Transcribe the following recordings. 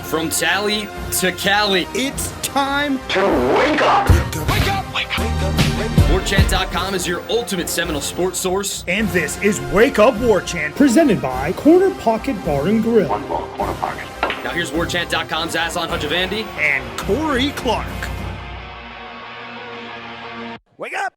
From Tally to Cali, it's time to wake up. Wake up! Wake up! Warchant.com is your ultimate Seminole sports source. And this is Wake Up Warchant, presented by Corner Pocket Bar and Grill. One ball, Corner Pocket. Now here's Warchant.com's Aslan Hutchavandi and Corey Clark. Wake up!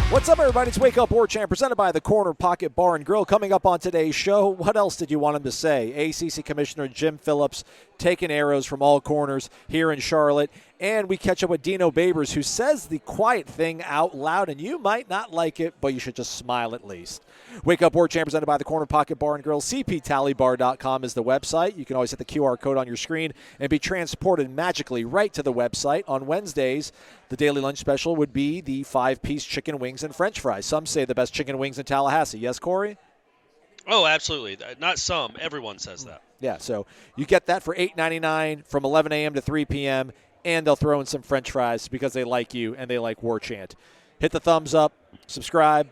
What's up, everybody? It's Wake Up Warchant, presented by the Corner Pocket Bar and Grill. Coming up on today's show, what else did you want him to say? ACC Commissioner Jim Phillips taking arrows from all corners here in Charlotte. And we catch up with Dino Babers, who says the quiet thing out loud, and you might not like it, but you should just smile at least. Wake Up Warchant, presented by the Corner Pocket Bar and Grill. CPTallybar.com is the website. You can always hit the QR code on your screen and be transported magically right to the website. On Wednesdays, the daily lunch special would be the 5-piece chicken wings and french fries. Some say the best chicken wings in Tallahassee. Yes, Corey? Oh, absolutely. Not some. Everyone says that. Yeah, so you get that for $8.99 from 11 a.m. to 3 p.m., and they'll throw in some french fries because they like you and they like Warchant. Hit the thumbs up, subscribe,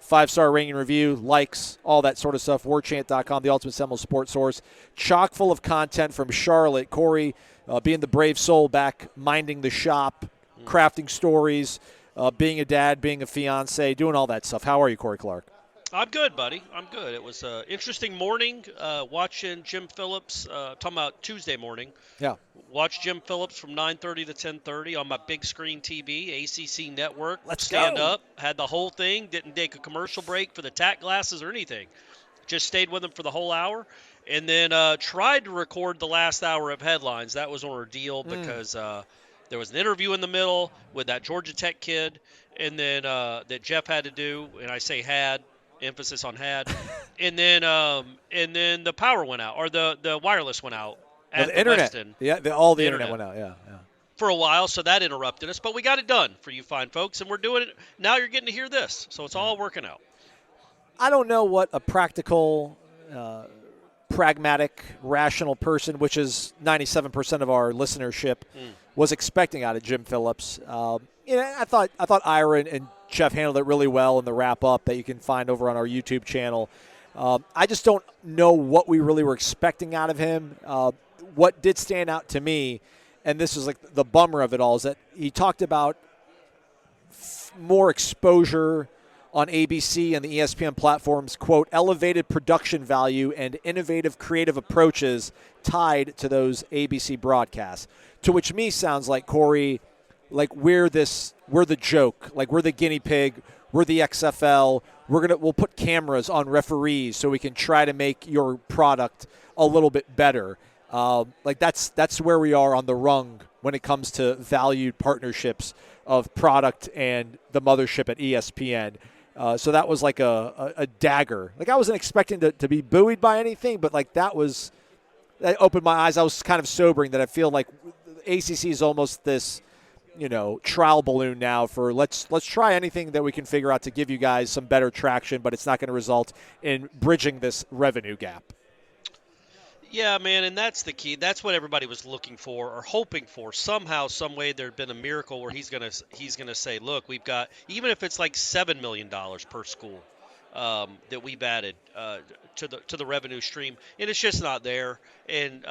5-star rating review, likes, all that sort of stuff. Warchant.com, the ultimate Seminole sports source. Chock full of content from Charlotte. Corey, being the brave soul back, minding the shop, crafting stories, being a dad, being a fiance, doing all that stuff. How are you, Corey Clark? I'm good, buddy. I'm good. It was an interesting morning watching Jim Phillips, talking about Tuesday morning. Yeah. Watched Jim Phillips from 9:30 to 10:30 on my big screen TV, ACC Network. Let's stand go. up, had the whole thing, didn't take a commercial break for the tack glasses or anything. Just stayed with him for the whole hour. And then tried to record the last hour of headlines. That was an ordeal because there was an interview in the middle with that Georgia Tech kid, and then that Jeff had to do, and I say had, emphasis on had, and then the power went out, or the wireless went out at the internet. Weston. Yeah, all the internet went out. Yeah. For a while, so that interrupted us, but we got it done for you fine folks, and we're doing it now. You're getting to hear this, so it's all working out. I don't know what a practical, pragmatic, rational person, which is 97% of our listenership, was expecting out of Jim Phillips. I thought Ira and Jeff handled it really well in the wrap-up that you can find over on our YouTube channel. I just don't know what we really were expecting out of him. What did stand out to me, and this is like the bummer of it all, is that he talked about more exposure on ABC and the ESPN platforms, quote, elevated production value and innovative creative approaches tied to those ABC broadcasts. To which me sounds like, Corey, like we're the joke, like we're the guinea pig, we're the XFL, we'll put cameras on referees so we can try to make your product a little bit better. Like that's where we are on the rung when it comes to valued partnerships of product and the mothership at ESPN. So that was like a dagger. Like I wasn't expecting to be buoyed by anything, but like that opened my eyes. I was kind of sobering that I feel like ACC is almost this, trial balloon now for let's try anything that we can figure out to give you guys some better traction, but it's not going to result in bridging this revenue gap. Yeah, man, and that's the key. That's what everybody was looking for or hoping for. Somehow, some way, there'd been a miracle where he's gonna say, look, we've got, even if it's like $7 million per school that we've added to the revenue stream, and it's just not there. And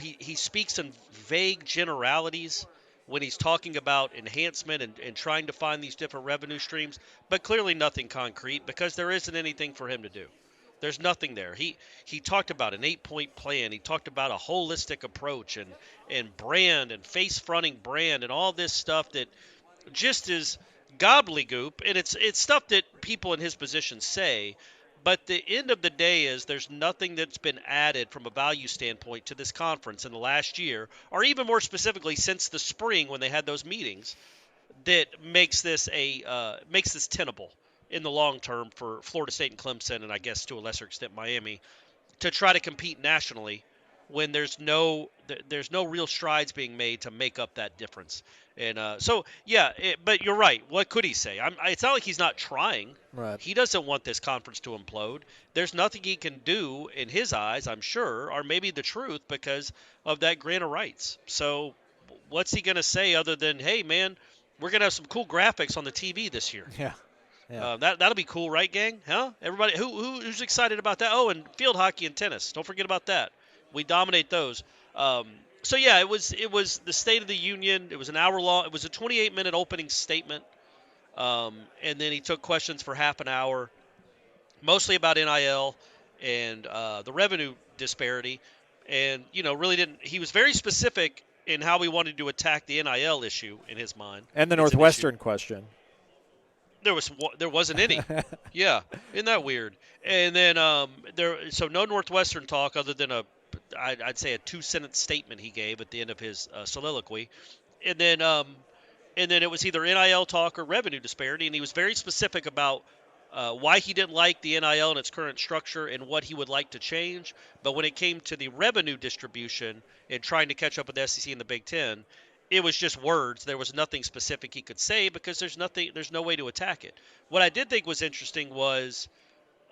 he speaks in vague generalities when he's talking about enhancement and trying to find these different revenue streams, but clearly nothing concrete because there isn't anything for him to do. There's nothing there. He talked about an 8-point plan. He talked about a holistic approach and brand and face-fronting brand and all this stuff that just is gobbledygook. And it's stuff that people in his position say. But the end of the day is there's nothing that's been added from a value standpoint to this conference in the last year, or even more specifically since the spring when they had those meetings, that makes this tenable in the long term for Florida State and Clemson, and I guess to a lesser extent Miami, to try to compete nationally when there's no real strides being made to make up that difference. And but you're right. What could he say? It's not like he's not trying. Right. He doesn't want this conference to implode. There's nothing he can do in his eyes, I'm sure, or maybe the truth because of that grant of rights. So what's he going to say other than, hey, man, we're going to have some cool graphics on the TV this year? Yeah. That'll be cool, right, gang? Huh? Everybody, who's excited about that? Oh, and field hockey and tennis. Don't forget about that. We dominate those. So yeah, it was the State of the Union. It was an hour long. It was a 28-minute opening statement, and then he took questions for half an hour, mostly about NIL and the revenue disparity, and really didn't. He was very specific in how he wanted to attack the NIL issue in his mind. And the It's an Northwestern issue. question. There wasn't any. Yeah, isn't that weird? And then so no Northwestern talk other than I'd say a 2-sentence statement he gave at the end of his soliloquy, and then it was either NIL talk or revenue disparity, and he was very specific about why he didn't like the NIL in its current structure and what he would like to change. But when it came to the revenue distribution and trying to catch up with the SEC and the Big Ten, it was just words. There was nothing specific he could say because there's no way to attack it. What I did think was interesting was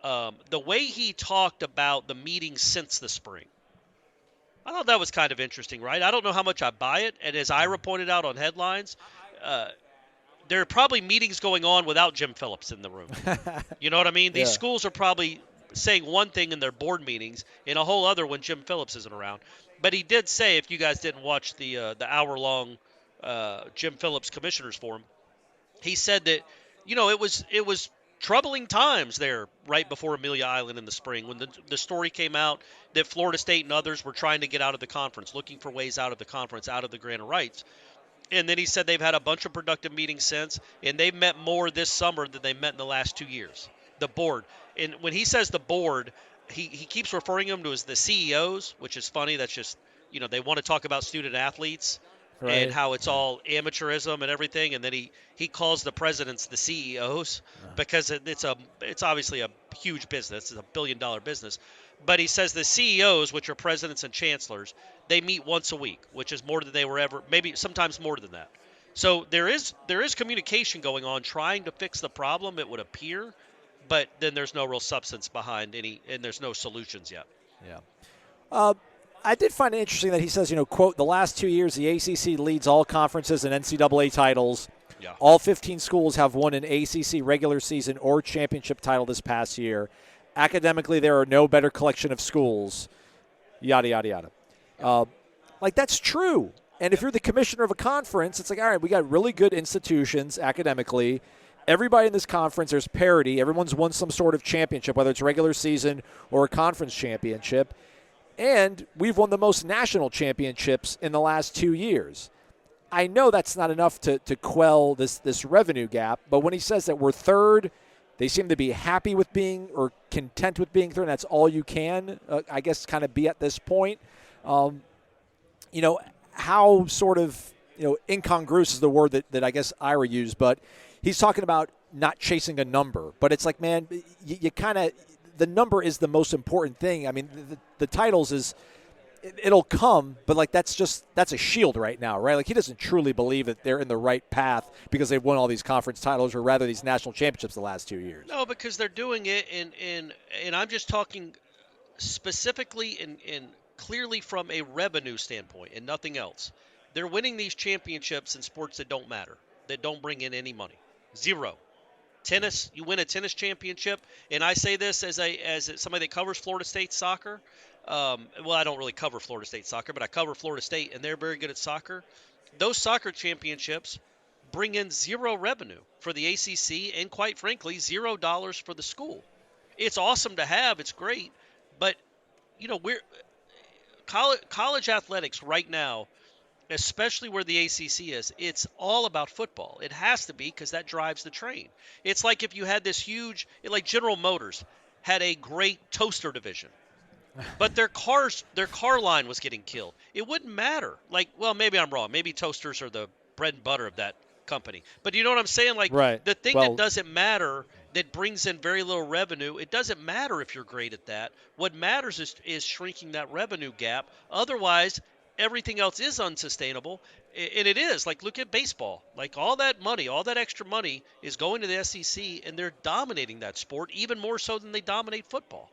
the way he talked about the meetings since the spring. I thought that was kind of interesting, right? I don't know how much I buy it. And as Ira pointed out on headlines, there are probably meetings going on without Jim Phillips in the room. You know what I mean? These schools are probably saying one thing in their board meetings and a whole other when Jim Phillips isn't around. But he did say, if you guys didn't watch the hour-long Jim Phillips Commissioners Forum, he said that, it was troubling times there right before Amelia Island in the spring when the story came out that Florida State and others were trying to get out of the conference, looking for ways out of the conference, out of the grant of rights. And then he said they've had a bunch of productive meetings since, and they've met more this summer than they met in the last 2 years. The board. And when he says the board, he keeps referring them to as the CEOs, which is funny. That's just, they want to talk about student athletes and how it's all amateurism and everything. And then he calls the presidents the CEOs because it's obviously a huge business. It's $1 billion business. But he says the CEOs, which are presidents and chancellors, they meet once a week, which is more than they were ever, maybe sometimes more than that. So there is communication going on trying to fix the problem, it would appear, but then there's no real substance behind any, and there's no solutions yet. Yeah. I did find it interesting that he says, quote, the last 2 years the ACC leads all conferences and NCAA titles. Yeah. All 15 schools have won an ACC regular season or championship title this past year. Academically, there are no better collection of schools, yada, yada, yada. That's true. And if you're the commissioner of a conference, it's like, all right, we got really good institutions academically. Everybody in this conference, there's parity. Everyone's won some sort of championship, whether it's regular season or a conference championship. And we've won the most national championships in the last 2 years. I know that's not enough to quell this revenue gap, but when he says that we're third, they seem to be happy with being or content with being third, and that's all you can, I guess, kind of be at this point. How sort of, incongruous is the word that I guess Ira used, but he's talking about not chasing a number. But it's like, man, you kind of, the number is the most important thing. I mean, the titles is, it'll come, but that's a shield right now, right? He doesn't truly believe that they're in the right path because they've won all these conference titles or rather these national championships the last 2 years. No, because they're doing it, and I'm just talking specifically and clearly from a revenue standpoint and nothing else. They're winning these championships in sports that don't matter, that don't bring in any money. Zero. Tennis, you win a tennis championship, and I say this as somebody that covers Florida State soccer. Well, I don't really cover Florida State soccer, but I cover Florida State, and they're very good at soccer. Those soccer championships bring in zero revenue for the ACC and, quite frankly, $0 for the school. It's awesome to have. It's great. But, we're college athletics right now, especially where the ACC is, it's all about football. It has to be because that drives the train. It's like if you had this huge, like General Motors had a great toaster division, but their car line was getting killed. It wouldn't matter. Maybe I'm wrong. Maybe toasters are the bread and butter of that company. But you know what I'm saying? Right. The thing that doesn't matter, that brings in very little revenue, it doesn't matter if you're great at that. What matters is shrinking that revenue gap. Otherwise, everything else is unsustainable, and it is. Look at baseball. All that money, all that extra money is going to the SEC, and they're dominating that sport even more so than they dominate football.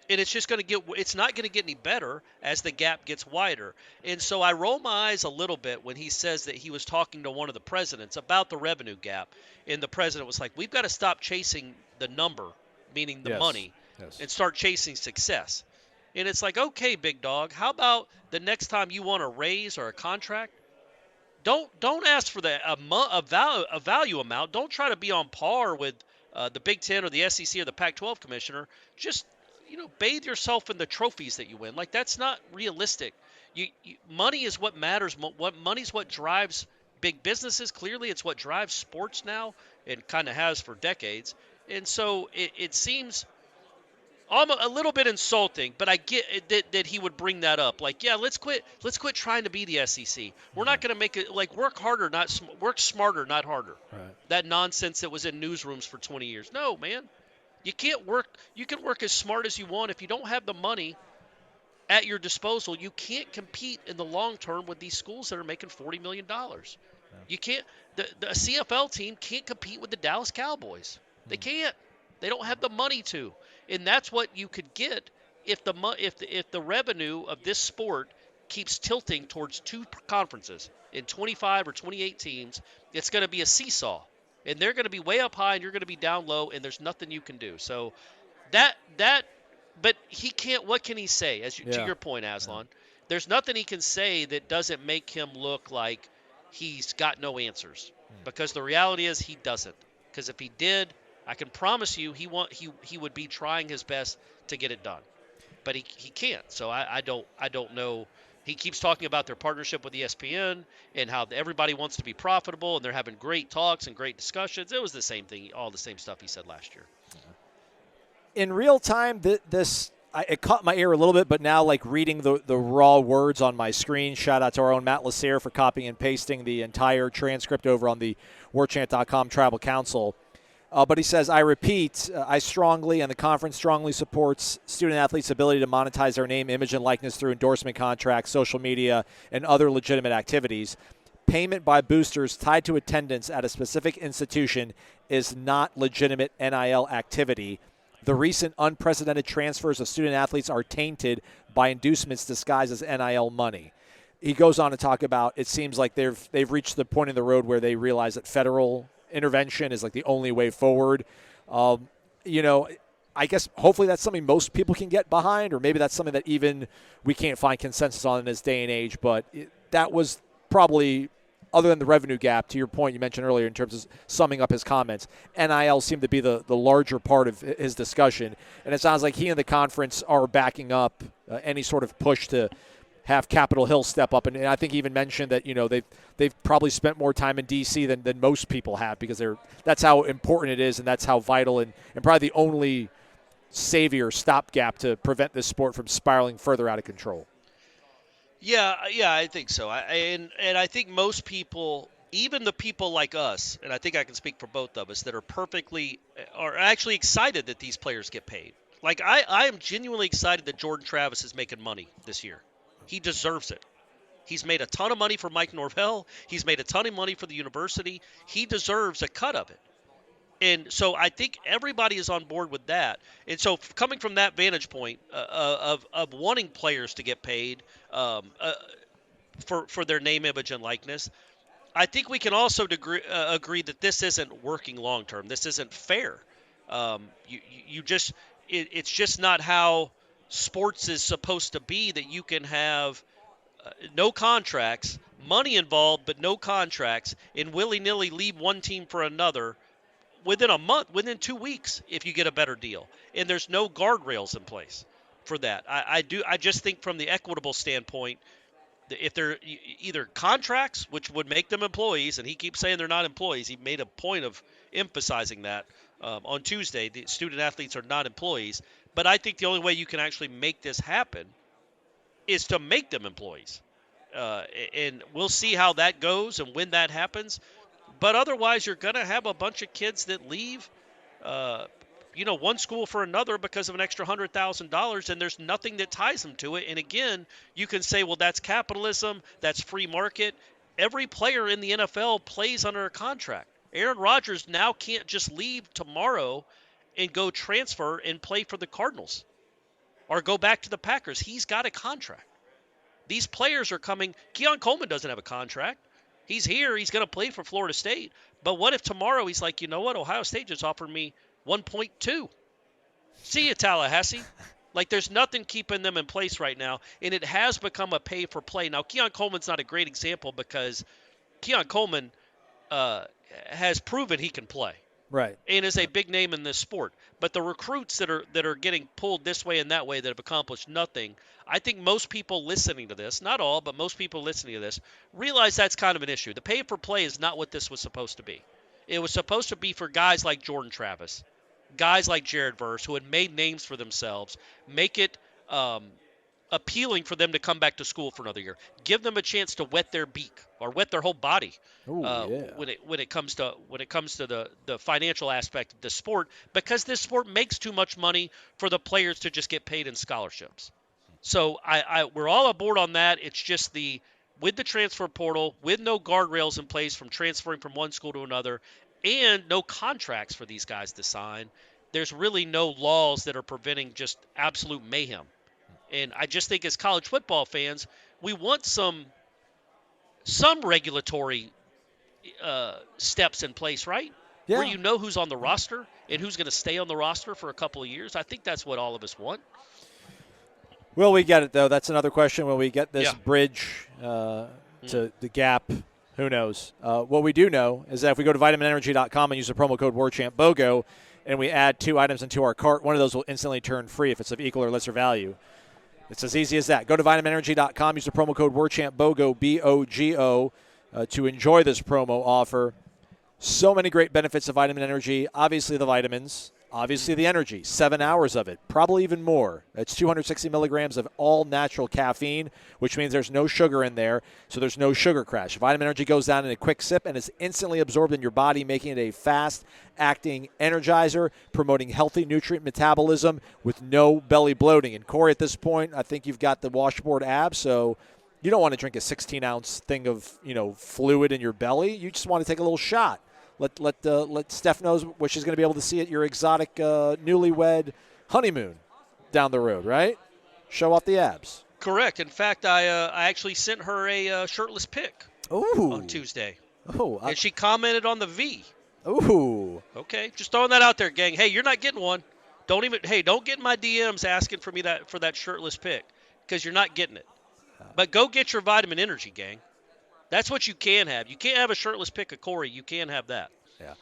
And it's just it's not going to get any better as the gap gets wider. And so I roll my eyes a little bit when he says that he was talking to one of the presidents about the revenue gap, and the president was like, we've got to stop chasing the number, meaning the money, and start chasing success. And it's like, okay, big dog, how about the next time you want a raise or a contract? Don't ask for a value amount. Don't try to be on par with the Big Ten or the SEC or the Pac-12 commissioner. Just bathe yourself in the trophies that you win. Like, that's not realistic. Money is what matters. Money is what drives big businesses. Clearly, it's what drives sports now, and kind of has for decades. And so it seems a little bit insulting, but I get that he would bring that up. Like, yeah, let's quit trying to be the SEC. We're not going to make it, like, work smarter, not harder. Right. That nonsense that was in newsrooms for 20 years. No, man. You can't work. You can work as smart as you want. If you don't have the money at your disposal, you can't compete in the long term with these schools that are making $40 million. You can't. The CFL team can't compete with the Dallas Cowboys. They can't. They don't have the money to. And that's what you could get if the revenue of this sport keeps tilting towards two conferences in 25 or 28 teams. It's going to be a seesaw, and they're going to be way up high, and you're going to be down low, and there's nothing you can do. So but he can't. What can he say? To your point, Aslan, there's nothing he can say that doesn't make him look like he's got no answers. Because the reality is he doesn't. Because if he did, I can promise you he would be trying his best to get it done, but he can't. So I don't know. He keeps talking about their partnership with ESPN and how everybody wants to be profitable, and they're having great talks and great discussions. It was the same thing, all the same stuff he said last year. In real time, it caught my ear a little bit, but now, like, reading the raw words on my screen, shout out to our own Matt Lassere for copying and pasting the entire transcript over on the warchant.com Tribal Council. But he says, I repeat, I strongly, and the conference strongly supports student-athletes' ability to monetize their name, image, and likeness through endorsement contracts, social media, and other legitimate activities. Payment by boosters tied to attendance at a specific institution is not legitimate NIL activity. The recent unprecedented transfers of student-athletes are tainted by inducements disguised as NIL money. He goes on to talk about, it seems like they've reached the point in the road where they realize that federal intervention is like the only way forward. I guess hopefully that's something most people can get behind, or maybe that's something that even we can't find consensus on in this day and age. But that was probably, other than the revenue gap, to your point you mentioned earlier in terms of summing up his comments, NIL seemed to be the larger part of his discussion. And it sounds like he and the conference are backing up any sort of push to have Capitol Hill step up. And I think he even mentioned that, they've probably spent more time in D.C. than most people have, because that's how important it is, and that's how vital and probably the only savior stopgap to prevent this sport from spiraling further out of control. Yeah, I think so. And I think most people, even the people like us, and I think I can speak for both of us, that are actually excited that these players get paid. Like, I am genuinely excited that Jordan Travis is making money this year. He deserves it. He's made a ton of money for Mike Norvell. He's made a ton of money for the university. He deserves a cut of it. And so I think everybody is on board with that. And so coming from that vantage point of wanting players to get paid for their name, image, and likeness, I think we can also agree that this isn't working long term. This isn't fair. It's just not how sports is supposed to be, that you can have no contracts, money involved, but no contracts, and willy-nilly leave one team for another within a month, within 2 weeks, if you get a better deal. And there's no guardrails in place for that. I just think from the equitable standpoint, if they're either contracts, which would make them employees, and he keeps saying they're not employees. He made a point of emphasizing that on Tuesday. The student athletes are not employees. But I think the only way you can actually make this happen is to make them employees. And we'll see how that goes and when that happens. But otherwise, you're going to have a bunch of kids that leave, one school for another because of an extra $100,000, and there's nothing that ties them to it. And again, you can say, well, that's capitalism, that's free market. Every player in the NFL plays under a contract. Aaron Rodgers now can't just leave tomorrow and go transfer and play for the Cardinals or go back to the Packers. He's got a contract. These players are coming. Keon Coleman doesn't have a contract. He's here. He's going to play for Florida State. But what if tomorrow he's like, you know what? Ohio State just offered me 1.2. See you, Tallahassee. Like, there's nothing keeping them in place right now, and it has become a pay-for-play. Now, Keon Coleman's not a great example because Keon Coleman has proven he can play. Right. And is a big name in this sport. But the recruits that are getting pulled this way and that way that have accomplished nothing, I think most people listening to this, not all, but most people listening to this, realize that's kind of an issue. The pay-for-play is not what this was supposed to be. It was supposed to be for guys like Jordan Travis, guys like Jared Verse, who had made names for themselves, make it appealing for them to come back to school for another year. Give them a chance to wet their beak or wet their whole body. When it comes to the financial aspect of the sport, because this sport makes too much money for the players to just get paid in scholarships. So we're all aboard on that. It's just with the transfer portal, with no guardrails in place from transferring from one school to another, and no contracts for these guys to sign, there's really no laws that are preventing just absolute mayhem. And I just think as college football fans, we want some regulatory steps in place, right? Yeah. Where you know who's on the roster and who's going to stay on the roster for a couple of years. I think that's what all of us want. Will we get it, though? That's another question. Will we get this bridge to the gap? Who knows? What we do know is that if we go to vitaminenergy.com and use the promo code WARCHANT BOGO and we add 2 items into our cart, one of those will instantly turn free if it's of equal or lesser value. It's as easy as that. Go to vitaminenergy.com, use the promo code WARCHANT BOGO, BOGO, to enjoy this promo offer. So many great benefits of Vitamin Energy. Obviously the vitamins, obviously the energy, 7 hours of it, probably even more. It's 260 milligrams of all natural caffeine, which means there's no sugar in there, so there's no sugar crash. Vitamin Energy goes down in a quick sip and is instantly absorbed in your body, making it a fast-acting energizer, promoting healthy nutrient metabolism with no belly bloating. And Corey, at this point, I think you've got the washboard abs, so you don't want to drink a 16-ounce thing of fluid in your belly. You just want to take a little shot. Let Steph knows what she's going to be able to see at your exotic newlywed honeymoon down the road, right? Show off the abs. Correct. In fact, I actually sent her a shirtless pic on Tuesday. And she commented on the V. Ooh. Okay, just throwing that out there, gang. Hey, you're not getting one. Don't get in my DMs asking for me for that shirtless pic, because you're not getting it. But go get your Vitamin Energy, gang. That's what you can have. You can't have a shirtless pic of Corey. You can have that. Yeah.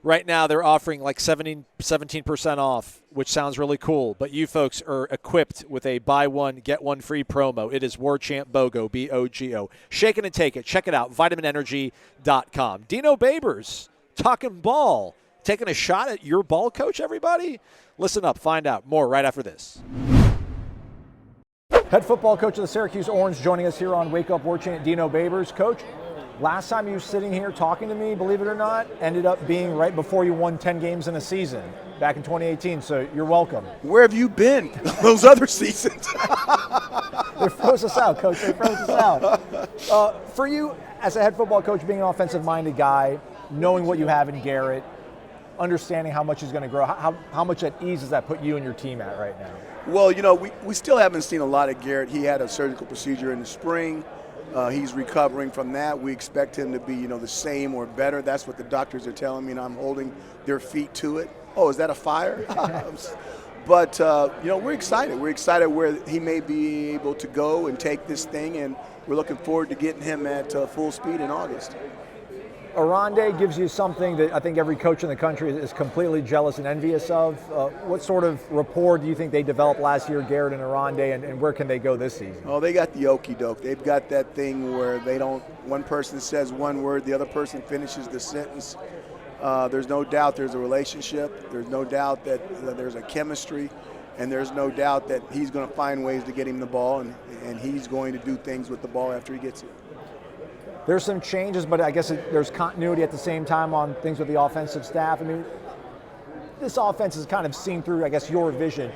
Right now they're offering like 17% off, which sounds really cool. But you folks are equipped with a buy one, get one free promo. It is WARCHANT BOGO, BOGO. Shake it and take it. Check it out, vitaminenergy.com. Dino Babers, talking ball, taking a shot at your ball coach, everybody? Listen up. Find out more right after this. Head football coach of the Syracuse Orange joining us here on Wake Up Warchant, Dino Babers. Coach, last time you were sitting here talking to me, believe it or not, ended up being right before you won 10 games in a season back in 2018, so you're welcome. Where have you been those other seasons? They froze us out, Coach. They froze us out. For you, as a head football coach, being an offensive-minded guy, knowing what you have in Garrett, understanding how much he's going to grow, how much at ease does that put you and your team at right now? Well, we still haven't seen a lot of Garrett. He had a surgical procedure in the spring. He's recovering from that. We expect him to be, the same or better. That's what the doctors are telling me, and I'm holding their feet to it. Oh, is that a fire? But, we're excited. We're excited where he may be able to go and take this thing, and we're looking forward to getting him at full speed in August. Aronde gives you something that I think every coach in the country is completely jealous and envious of. What sort of rapport do you think they developed last year, Garrett and Aronde, and where can they go this season? Oh, they got the okey doke. They've got that thing where one person says one word, the other person finishes the sentence. There's no doubt there's a relationship. There's no doubt that there's a chemistry, and there's no doubt that he's going to find ways to get him the ball, and he's going to do things with the ball after he gets it. There's some changes, but I guess there's continuity at the same time on things with the offensive staff. I mean, this offense is kind of seen through, I guess, your vision.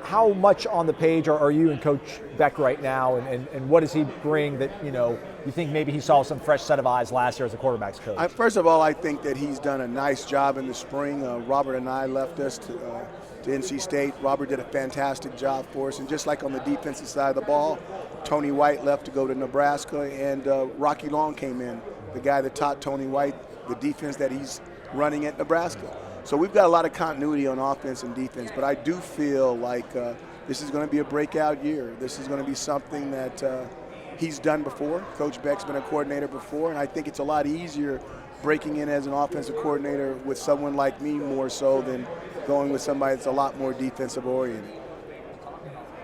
How much on the page are you and Coach Beck right now, and what does he bring that, you think maybe he saw some fresh set of eyes last year as a quarterback's coach? First of all, I think that he's done a nice job in the spring. Robert and I left us to NC State. Robert did a fantastic job for us, and just like on the defensive side of the ball, Tony White left to go to Nebraska, and Rocky Long came in, the guy that taught Tony White the defense that he's running at Nebraska. So we've got a lot of continuity on offense and defense, but I do feel like this is going to be a breakout year. This is going to be something that he's done before. Coach Beck's been a coordinator before, and I think it's a lot easier breaking in as an offensive coordinator with someone like me more so than going with somebody that's a lot more defensive oriented.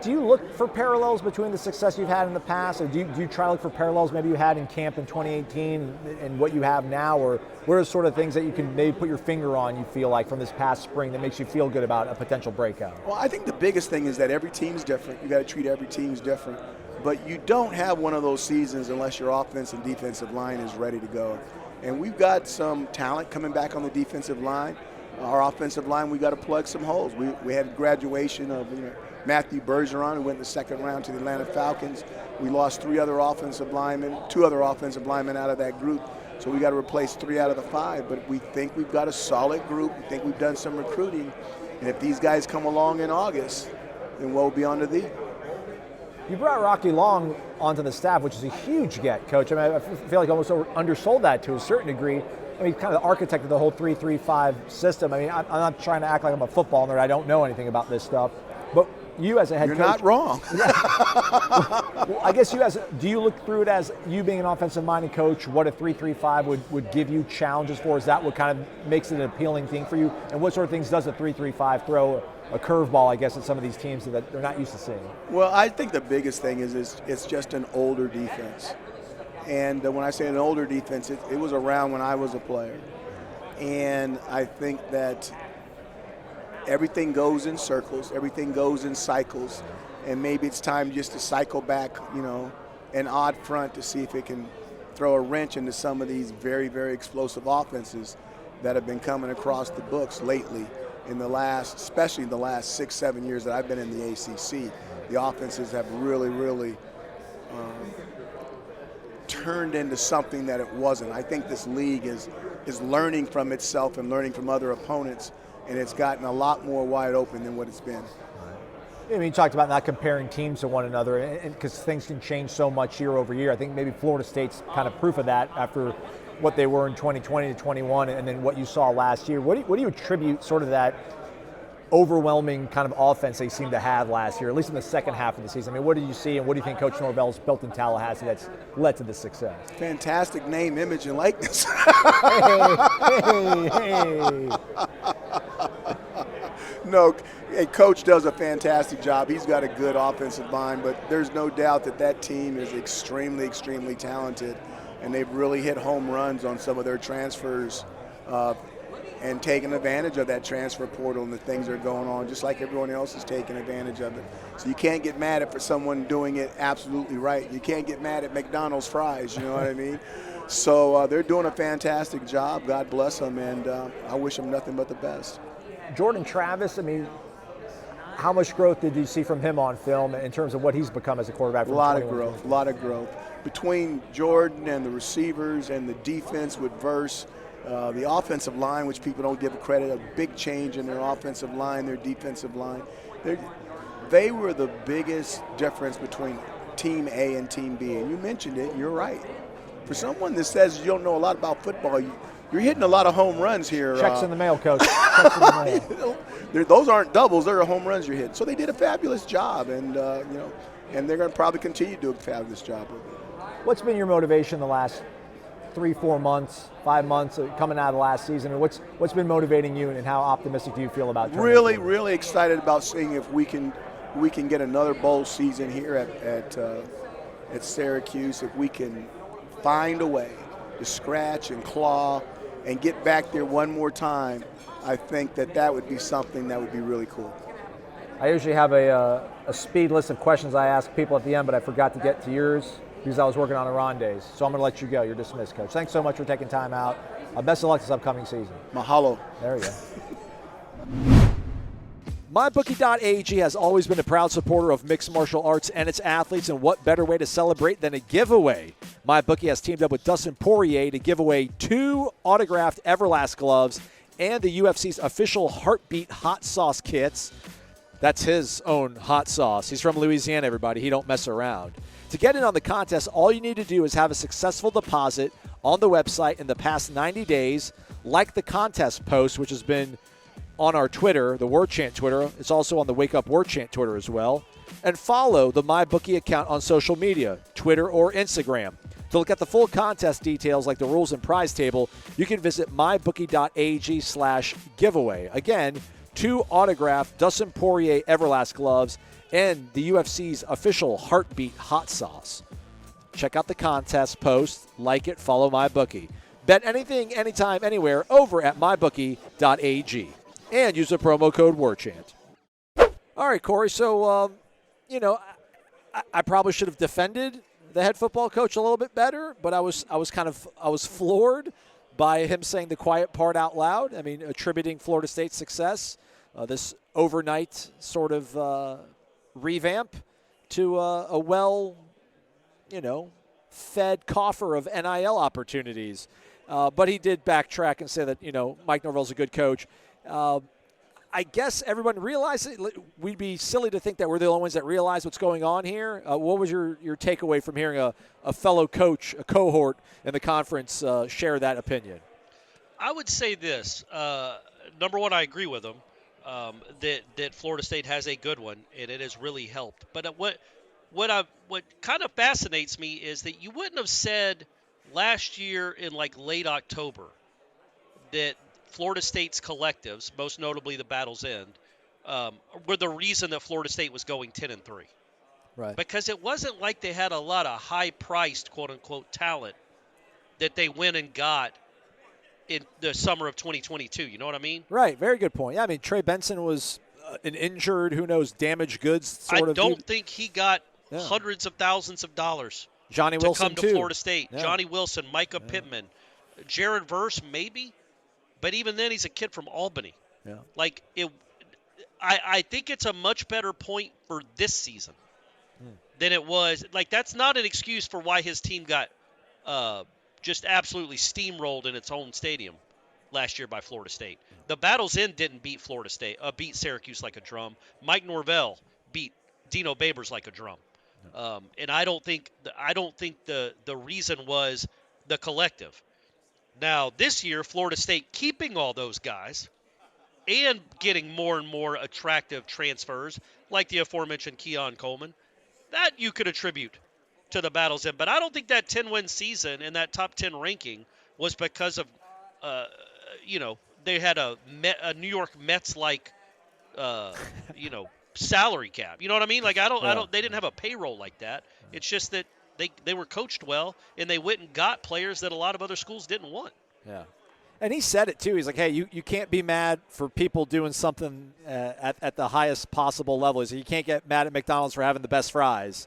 Do you look for parallels between the success you've had in the past, or do you try to look for parallels maybe you had in camp in 2018 and what you have now, or what are sort of things that you can maybe put your finger on, you feel like, from this past spring that makes you feel good about a potential breakout? Well, I think the biggest thing is that every team's different. You got to treat every team's different. But you don't have one of those seasons unless your offense and defensive line is ready to go. And we've got some talent coming back on the defensive line. Our offensive line, we got to plug some holes. We had graduation of Matthew Bergeron, who went in the second round to the Atlanta Falcons. We lost two other offensive linemen out of that group. So we got to replace 3 out of the 5. But we think we've got a solid group. We think we've done some recruiting. And if these guys come along in August, then woe be unto thee. You brought Rocky Long onto the staff, which is a huge get, Coach. I mean, I feel like almost undersold that to a certain degree. I mean, kind of the architect of the whole 3-3-5 system. I mean, I'm not trying to act like I'm a football nerd. I don't know anything about this stuff. But you as a head coach. You're not wrong. Well, I guess do you look through it as you being an offensive-minded coach, what a 3-3-5 would give you challenges for? Is that what kind of makes it an appealing thing for you? And what sort of things does a 3-3-5 throw a curveball, I guess, at some of these teams that they're not used to seeing? Well, I think the biggest thing is it's just an older defense. And when I say an older defense, it was around when I was a player. And I think that everything goes in circles, everything goes in cycles, and maybe it's time just to cycle back, an odd front to see if it can throw a wrench into some of these very, very explosive offenses that have been coming across the books lately especially in the last 6-7 years that I've been in the ACC. The offenses have really, really turned into something that it wasn't. I think this league is learning from itself and learning from other opponents, and it's gotten a lot more wide open than what it's been. I mean, you talked about not comparing teams to one another, and because things can change so much year over year. I think maybe Florida State's kind of proof of that after what they were in 2020 to 21, and then what you saw last year. What do you attribute sort of that overwhelming kind of offense they seem to have last year, at least in the second half of the season? I mean, what did you see, and what do you think Coach Norvell's built in Tallahassee that's led to this success? Fantastic name, image, and likeness. Hey. No, a coach does a fantastic job. He's got a good offensive line, but there's no doubt that team is extremely, extremely talented, and they've really hit home runs on some of their transfers and taken advantage of that transfer portal and the things that are going on, just like everyone else is taking advantage of it. So you can't get mad at someone doing it absolutely right. You can't get mad at McDonald's fries, you know what I mean? So they're doing a fantastic job. God bless them, and I wish them nothing but the best. Jordan Travis, I mean, how much growth did you see from him on film in terms of what he's become as a quarterback? A lot of growth. Between Jordan and the receivers and the defense with Verse, the offensive line, which people don't give credit, a big change in their offensive line, their defensive line. They were the biggest difference between Team A and Team B. And you mentioned it, you're right. For someone that says you don't know a lot about football, you're hitting a lot of home runs here. Checks in the mail, Coach. Checks in the mail. Those aren't doubles; they're home runs you're hitting. So they did a fabulous job, and and they're going to probably continue to do a fabulous job with it. What's been your motivation the last 3-4 months, 5 months coming out of the last season? And what's been motivating you, and how optimistic do you feel about? Really, really excited about seeing if we can get another bowl season here at Syracuse. If we can find a way to scratch and claw and get back there one more time, I think that would be something that would be really cool. I usually have a speed list of questions I ask people at the end, but I forgot to get to yours because I was working on Arondays. So I'm going to let you go. You're dismissed, Coach. Thanks so much for taking time out. Best of luck this upcoming season. Mahalo. There you go. MyBookie.ag has always been a proud supporter of mixed martial arts and its athletes, and what better way to celebrate than a giveaway? MyBookie has teamed up with Dustin Poirier to give away 2 autographed Everlast gloves and the UFC's official Heartbeat hot sauce kits. That's his own hot sauce. He's from Louisiana, everybody. He don't mess around. To get in on the contest, all you need to do is have a successful deposit on the website in the past 90 days, like the contest post, which has been on our Twitter, the Warchant Twitter. It's also on the Wake Up Warchant Twitter as well. And follow the MyBookie account on social media, Twitter or Instagram. To look at the full contest details like the rules and prize table, you can visit mybookie.ag/giveaway. Again, 2 autographed Dustin Poirier Everlast gloves and the UFC's official Heartbeat hot sauce. Check out the contest post, like it, follow MyBookie. Bet anything, anytime, anywhere over at mybookie.ag. And use the promo code WARCHANT. All right, Corey, so, I probably should have defended the head football coach a little bit better, but I was floored by him saying the quiet part out loud. I mean, attributing Florida State's success, this overnight sort of revamp to a fed coffer of NIL opportunities. But he did backtrack and say that, Mike Norvell's a good coach. I guess everyone realized it. We'd be silly to think that we're the only ones that realize what's going on here. What was your takeaway from hearing a fellow coach, a cohort in the conference share that opinion? I would say this. Number one, I agree with him that Florida State has a good one, and it has really helped. But what kind of fascinates me is that you wouldn't have said last year in like late October that Florida State's collectives, most notably the Battle's End, were the reason that Florida State was going 10-3. Right. Because it wasn't like they had a lot of high-priced, quote-unquote, talent that they went and got in the summer of 2022. You know what I mean? Right. Very good point. Yeah, I mean, Trey Benson was an injured, who knows, damaged goods sort of. I don't think he got hundreds of thousands of dollars Johnny to Wilson come to too. Florida State. Yeah. Johnny Wilson, Micah Pittman, Jared Verse, maybe. But even then, he's a kid from Albany. Yeah. Like, I think it's a much better point for this season than it was. Like, that's not an excuse for why his team got just absolutely steamrolled in its own stadium last year by Florida State. The Battle's End didn't beat Florida State, beat Syracuse like a drum. Mike Norvell beat Dino Babers like a drum. And I don't think the reason was the collective. Now, this year, Florida State keeping all those guys and getting more and more attractive transfers, like the aforementioned Keon Coleman, that you could attribute to the Battle's End. But I don't think that 10-win season and that top 10 ranking was because of, they had a New York Mets-like, salary cap. You know what I mean? Like, they didn't have a payroll like that. It's just that they were coached well, and they went and got players that a lot of other schools didn't want. Yeah. And he said it, too. He's like, hey, you can't be mad for people doing something at the highest possible level. He's like, you can't get mad at McDonald's for having the best fries.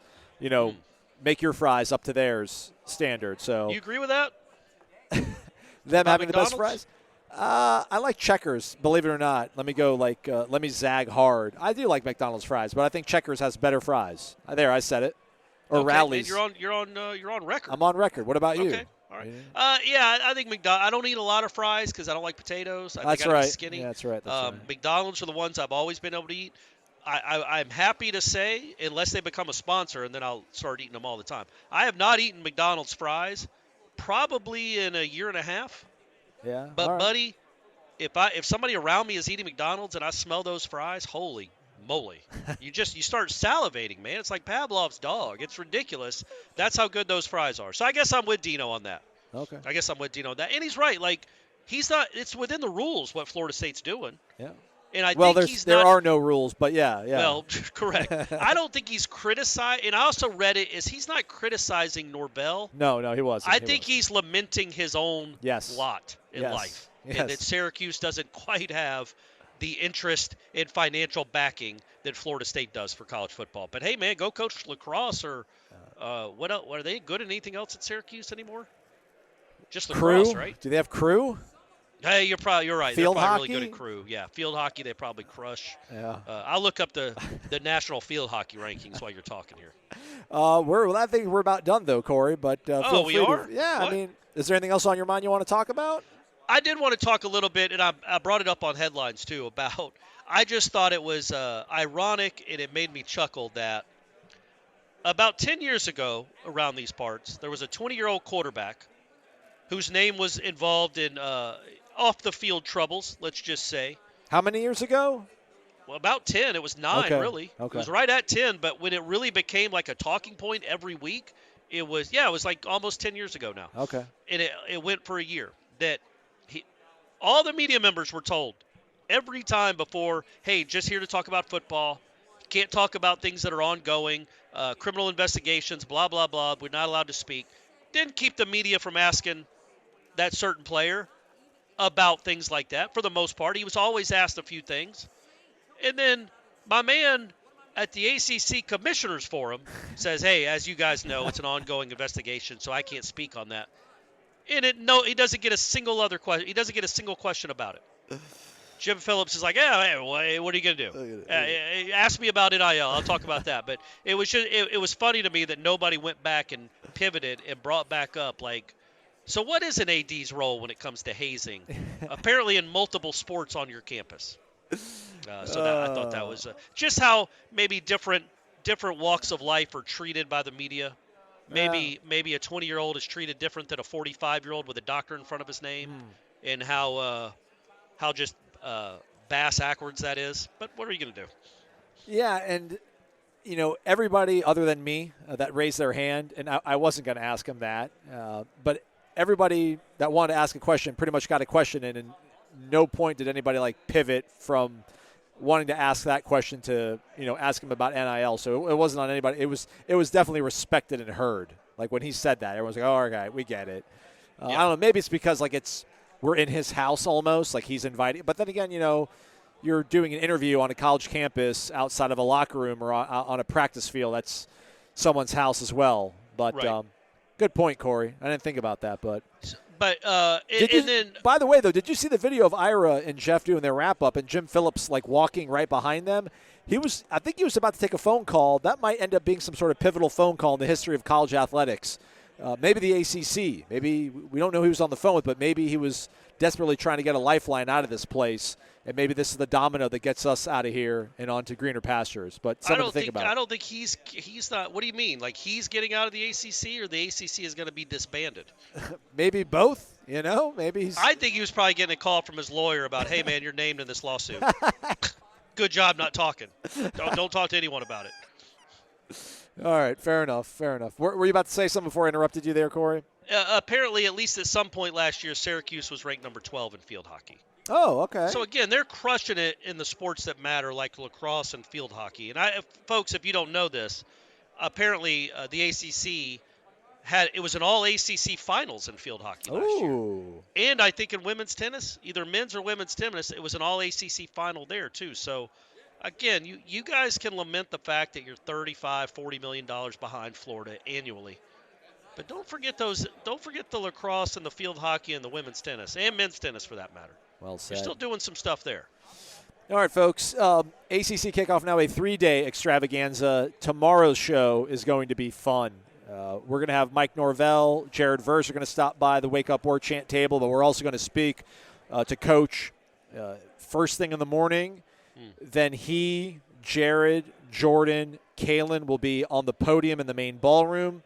Make your fries up to theirs standard. So you agree with that? Them having McDonald's? the best fries? I like Checkers, believe it or not. Let me zag hard. I do like McDonald's fries, but I think Checkers has better fries. I said it. Or Rallies. Man, you're on record. I'm on record. What about you? Okay. All right. I think McDonald's. I don't eat a lot of fries because I don't like potatoes. That's right. Skinny. Yeah, that's right. McDonald's are the ones I've always been able to eat. I'm happy to say, unless they become a sponsor, and then I'll start eating them all the time. I have not eaten McDonald's fries probably in a year and a half. Yeah. But right. buddy, if somebody around me is eating McDonald's and I smell those fries, holy moly. You start salivating, man. It's like Pavlov's dog. It's ridiculous. That's how good those fries are. So I guess I'm with Dino on that. Okay. I guess I'm with Dino on that. And he's right. Like, it's within the rules what Florida State's doing. Yeah. And I think there are no rules, but yeah. Well, correct. I don't think he's criticizing, and I also read it as he's not criticizing Norvell. No, he wasn't. I think he's lamenting his own lot in life. Yes. And that Syracuse doesn't quite have the interest and financial backing that Florida State does for college football. But hey, man, go coach lacrosse or what else? Are they good at anything else at Syracuse anymore? Just lacrosse, crew? right? Do they have crew? Hey, you're right. Field They're probably hockey? really good at crew. Yeah, field hockey they probably crush. Yeah. I'll look up the national field hockey rankings while you're talking here. I think we're about done though, Corey. But feel we free are? to. Yeah, What? I mean, is there anything else on your mind you want to talk about? I did want to talk a little bit, and I brought it up on headlines too, about I just thought it was ironic, and it made me chuckle that about 10 years ago around these parts, there was a 20-year-old quarterback whose name was involved in off-the-field troubles, let's just say, How many years ago? Well, about 10. It was 9, really. Okay. It was right at 10, but when it really became like a talking point every week, it was like almost 10 years ago now. Okay. And it went for a year that all the media members were told every time before, hey, just here to talk about football. Can't talk about things that are ongoing, criminal investigations, blah, blah, blah. We're not allowed to speak. Didn't keep the media from asking that certain player about things like that for the most part. He was always asked a few things. And then my man at the ACC Commissioners Forum says, hey, as you guys know, it's an ongoing investigation, so I can't speak on that. And he doesn't get a single other question. He doesn't get a single question about it. Jim Phillips is like, yeah, what are you going to do? Ask me about NIL. I'll talk about that. But it was just, it was funny to me that nobody went back and pivoted and brought back up, like, so what is an AD's role when it comes to hazing? Apparently in multiple sports on your campus. I thought that was just how maybe different walks of life are treated by the media. Maybe a 20-year-old is treated different than a 45-year-old with a doctor in front of his name, and how just bass backwards that is. But what are you going to do? Yeah, and everybody other than me that raised their hand, and I wasn't going to ask him that, but everybody that wanted to ask a question pretty much got a question in, and no point did anybody pivot from wanting to ask that question to ask him about NIL. So it wasn't on anybody. It was definitely respected and heard. Like when he said that, everyone's like, "Oh, okay, we get it." I don't know. Maybe it's because we're in his house almost, like he's invited. But then again, you're doing an interview on a college campus outside of a locker room or on a practice field. That's someone's house as well. But right. Good point, Corey. I didn't think about that, but. But by the way, though, did you see the video of Ira and Jeff doing their wrap up and Jim Phillips walking right behind them? I think he was about to take a phone call. That might end up being some sort of pivotal phone call in the history of college athletics. Maybe the ACC. Maybe we don't know who he was on the phone with, but maybe he was desperately trying to get a lifeline out of this place. And maybe this is the domino that gets us out of here and onto greener pastures. But something to think about. I don't think he's not. What do you mean? Like he's getting out of the ACC, or the ACC is going to be disbanded? Maybe both. Maybe he's. I think he was probably getting a call from his lawyer about, hey man, you're named in this lawsuit. Good job not talking. Don't talk to anyone about it. All right, fair enough. Were you about to say something before I interrupted you there, Corey? Apparently, at least at some point last year, Syracuse was ranked number 12 in field hockey. Oh, okay. So, again, they're crushing it in the sports that matter, like lacrosse and field hockey. And, folks, if you don't know this, apparently the ACC it was an all-ACC finals in field hockey last year. And I think in women's tennis, either men's or women's tennis, it was an all-ACC final there, too. So, again, you guys can lament the fact that you're $35, $40 million behind Florida annually. But don't forget the lacrosse and the field hockey and the women's tennis and men's tennis for that matter. Well said. You're still doing some stuff there. All right, folks. ACC Kickoff now a 3-day extravaganza. Tomorrow's show is going to be fun. We're going to have Mike Norvell, Jared Verse are going to stop by the Wake Up Warchant table, but we're also going to speak to Coach first thing in the morning. Then he, Jared, Jordan, Kalen will be on the podium in the main ballroom.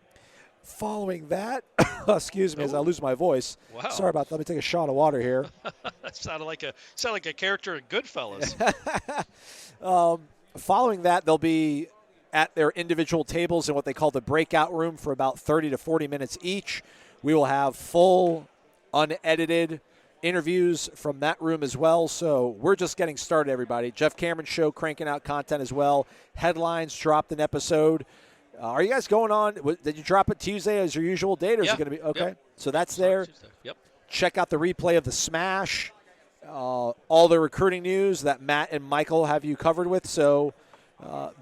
Following that, excuse me as I lose my voice. Wow. Sorry about that. Let me take a shot of water here. That sounded like a character in Goodfellas. Following that, they'll be at their individual tables in what they call the breakout room for about 30 to 40 minutes each. We will have full, unedited interviews from that room as well. So we're just getting started, everybody. Jeff Cameron's show cranking out content as well. Headlines dropped an episode. Are you guys going on? Did you drop it Tuesday as your usual date, or is it going to be okay? Yep. So that's there. Yep. Check out the replay of the Smash, all the recruiting news that Matt and Michael have you covered with. So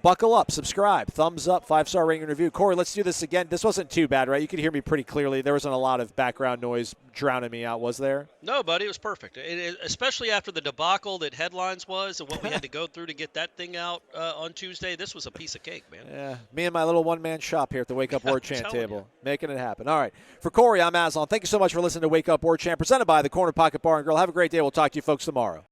buckle up, subscribe, thumbs up, 5-star rating and review. Corey, let's do this again. This wasn't too bad, right? You could hear me pretty clearly. There wasn't a lot of background noise drowning me out, was there? No, buddy, it was perfect. Especially after the debacle that Headlines was and what we had to go through to get that thing out on Tuesday. This was a piece of cake, man. Yeah, me and my little one-man shop here at the Wake Up Warchant table, making it happen. All right. For Corey, I'm Aslan. Thank you so much for listening to Wake Up Warchant, presented by the Corner Pocket Bar and Grill. Have a great day. We'll talk to you folks tomorrow.